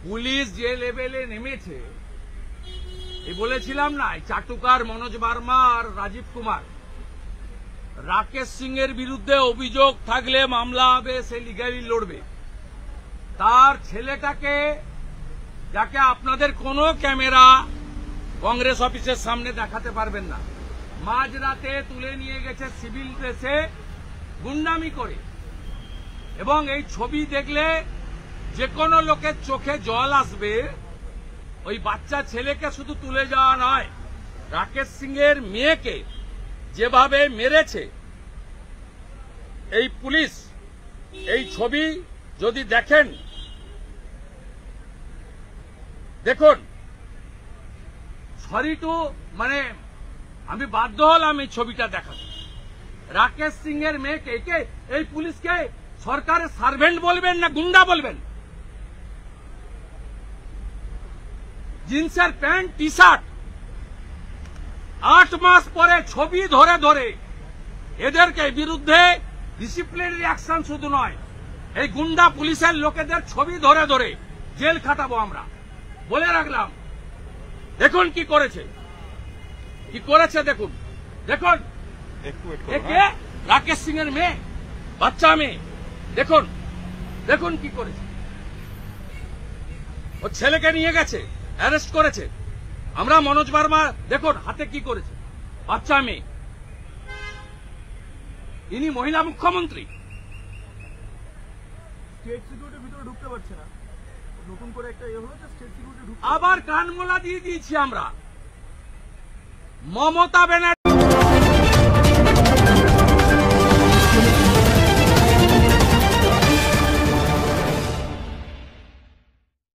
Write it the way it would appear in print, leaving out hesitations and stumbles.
Police যে লেভেলে নেমেছে, বলেছিলাম না, চাটুকার মনোজ বার্মা আর রাজীব কুমার, রাকেশ সিং এর বিরুদ্ধে অভিযোগ থাকলে মামলা হবে, সে লিগালি লড়বে। তার ছেলেটাকে, যাকে আপনাদের কোনো ক্যামেরা কংগ্রেস অফিসের সামনে দেখাতে পারবেন না, মাঝরাতে তুলে নিয়ে গেছে সিভিল ড্রেসে গুন্ডামি করে। এবং এই ছবি দেখলে যে কোনো লোকের চোখে জল আসবে। ওই বাচ্চা ছেলেকে শুধু তুলে যাওয়া নয়, রাকেশ সিং এর মেয়েকে যেভাবে মেরেছে এই পুলিশ, এই ছবি যদি দেখেন, দেখুন, সরি টু, মানে আমি বাধ্য হলাম এই ছবিটা দেখাতে। রাকেশ সিং এর মেয়েকে এই পুলিশকে সরকারের সার্ভেন্ট বলবেন না গুন্ডা বলবেন? জিন্সের প্যান্ট, টি শার্ট, 8 মাস পরে ছবি ধরে ধরে এদেরকে বিরুদ্ধে ডিসিপ্লিনারি অ্যাকশন শুধু নয়, এই গুন্ডা পুলিশের লোকেদের ছবি ধরে ধরে জেল খাটাবো আমরা, বলে রাখলাম। দেখুন কি করেছে, কি করেছে দেখুন, দেখুন, একে রাকেশ সিং এর মেয়ে, বাচ্চা মেয়ে, দেখুন, দেখুন কি করেছে। ও ছেলেকে নিয়ে গেছে, অ্যারেস্ট করেছে। আমরা মনোজ বার্মা দেখুন হাতে কি করেছে, বাচ্চা মেয়ে, ইনি মহিলা মুখ্যমন্ত্রী। স্টেট সিকিউরিটির ভিতরে ঢুকতে পারছে না, নতুন করে একটা হয়েছে, স্টেট সিকিউরিটি ঢুকতে আবার কানমোলা দিয়ে দিয়েছি আমরা। মমতা ব্যানার্জি